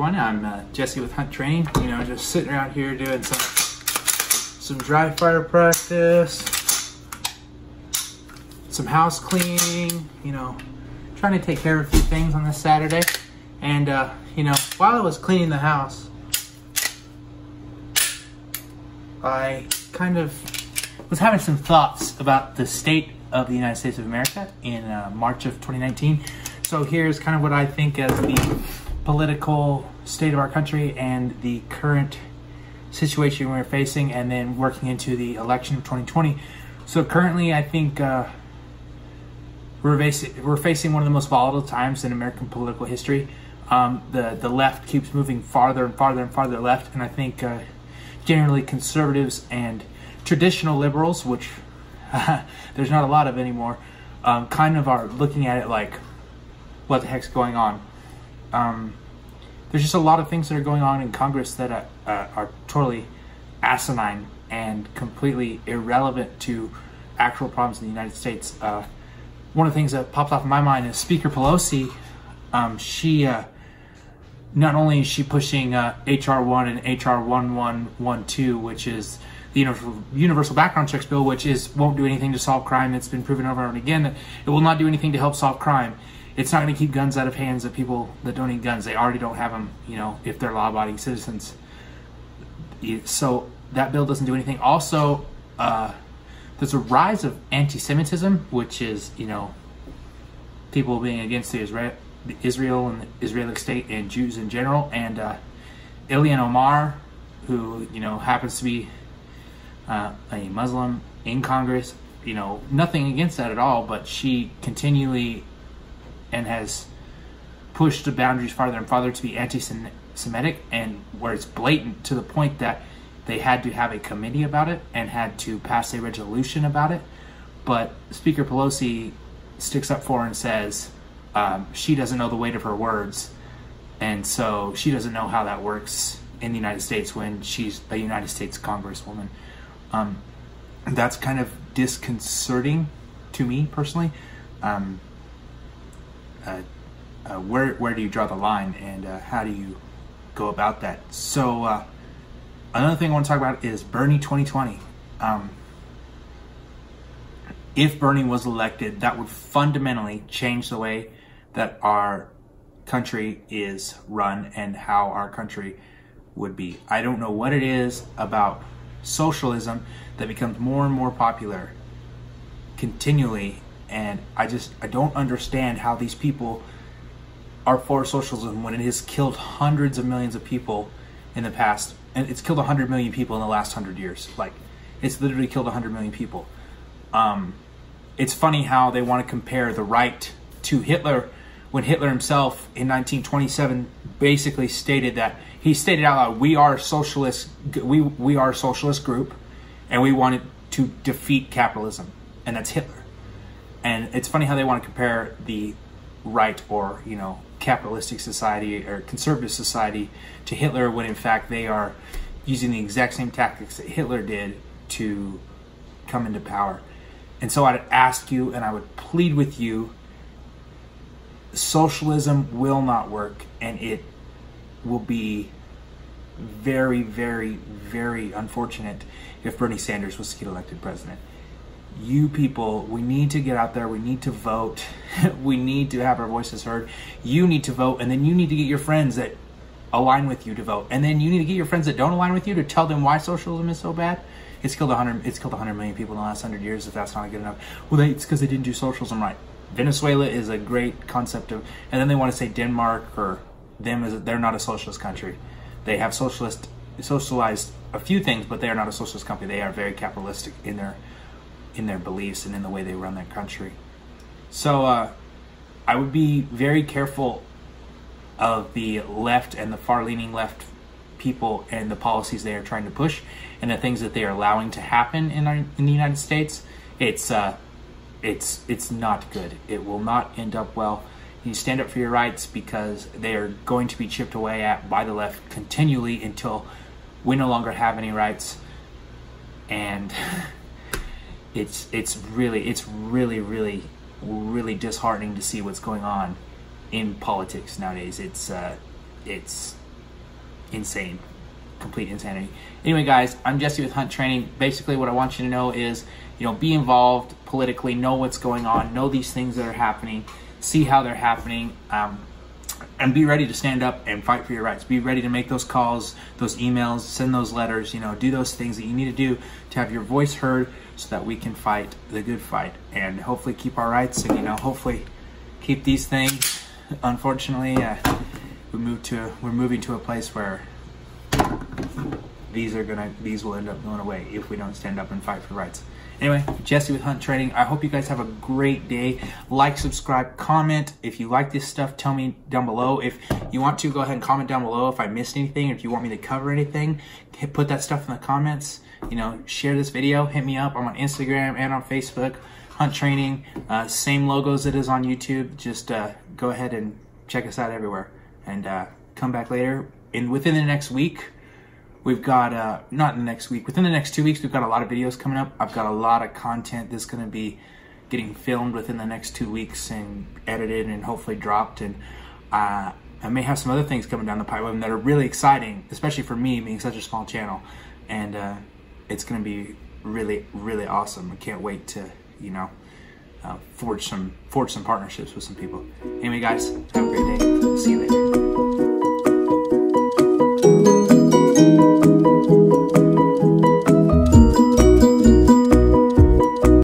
everyone. I'm Jesse with Hunt Training. Just sitting around here doing some dry fire practice, some house cleaning. Trying to take care of a few things on this Saturday. And while I was cleaning the house, I kind of was having some thoughts about the state of the United States of America in March of 2019. So here's kind of what I think of the political state of our country and the current situation we're facing, and then working into the election of 2020. So currently, I think we're facing one of the most volatile times in American political history. The left keeps moving farther and farther and farther left, and I think generally conservatives and traditional liberals, which there's not a lot of anymore, kind of are looking at it like, what the heck's going on? There's just a lot of things that are going on in Congress that are totally asinine and completely irrelevant to actual problems in the United States. One of the things that pops off in my mind is Speaker Pelosi. She not only is she pushing HR 1 and HR 1112, which is the universal background checks bill, which won't do anything to solve crime. It's been proven over and again that it will not do anything to help solve crime. It's not going to keep guns out of hands of people that don't need guns. They already don't have them, if they're law-abiding citizens. So that bill doesn't do anything. Also, there's a rise of anti-Semitism, which is, people being against Israel and the Israeli state and Jews in general. And Ilhan Omar, who, happens to be a Muslim in Congress, nothing against that at all, but she continually and has pushed the boundaries farther and farther to be anti-Semitic, and where it's blatant to the point that they had to have a committee about it and had to pass a resolution about it. But Speaker Pelosi sticks up for her and says she doesn't know the weight of her words, and so she doesn't know how that works in the United States when she's a United States Congresswoman. That's kind of disconcerting to me personally. Where do you draw the line, and how do you go about that? So another thing I want to talk about is Bernie 2020. If Bernie was elected, that would fundamentally change the way that our country is run and how our country would be. I don't know what it is about socialism that becomes more and more popular continually, and I don't understand how these people are for socialism when it has killed hundreds of millions of people in the past, and it's killed 100 million people in the last 100 years. Like, it's literally killed 100 million people. It's funny how they want to compare the right to Hitler, when Hitler himself in 1927 basically stated that, he stated out loud, we are socialist, we are a socialist group, and we wanted to defeat capitalism, and that's Hitler. And it's funny how they want to compare the right, or capitalistic society or conservative society, to Hitler, when in fact they are using the exact same tactics that Hitler did to come into power. And so I'd ask you, and I would plead with you, socialism will not work, and it will be very, very, very unfortunate if Bernie Sanders was to get elected president. You people, we need to get out there, we need to vote, we need to have our voices heard. You need to vote, and then you need to get your friends that align with you to vote, and then you need to get your friends that don't align with you to tell them why socialism is so bad. It's killed 100 million people in the last 100 years, if that's not good enough. Well, it's because they didn't do socialism right. Venezuela is a great concept of, and then they want to say Denmark or them is, they're not a socialist country. They have socialized a few things, but they are not a socialist country. They are very capitalistic in their beliefs and in the way they run their country. So I would be very careful of the left and the far-leaning left people and the policies they are trying to push and the things that they are allowing to happen in the United States. It's not good. It will not end up well. You stand up for your rights, because they are going to be chipped away at by the left continually until we no longer have any rights. And it's really disheartening to see what's going on in politics nowadays. It's insane. Complete insanity. Anyway, guys, I'm Jesse with Hunt Training. Basically, what I want you to know is, be involved politically, know what's going on, know these things that are happening, see how they're happening, and be ready to stand up and fight for your rights. Be ready to make those calls, those emails, send those letters, do those things that you need to do to have your voice heard so that we can fight the good fight and hopefully keep our rights and, hopefully keep these things. Unfortunately, we're moving to a place where these will end up going away if we don't stand up and fight for rights. Anyway, Jesse with Hunt Training. I hope you guys have a great day. Like, subscribe, comment. If you like this stuff, tell me down below. If you want to, go ahead and comment down below if I missed anything. If you want me to cover anything, put that stuff in the comments. Share this video. Hit me up. I'm on Instagram and on Facebook. Hunt Training. Same logos it is on YouTube. Just go ahead and check us out everywhere. And come back later. Within the next week, we've got, not in the next week, within the next 2 weeks, we've got a lot of videos coming up. I've got a lot of content that's going to be getting filmed within the next 2 weeks and edited and hopefully dropped. And I may have some other things coming down the pipeline that are really exciting, especially for me being such a small channel. And it's going to be really, really awesome. I can't wait to, forge some partnerships with some people. Anyway, guys, have a great day. See you later.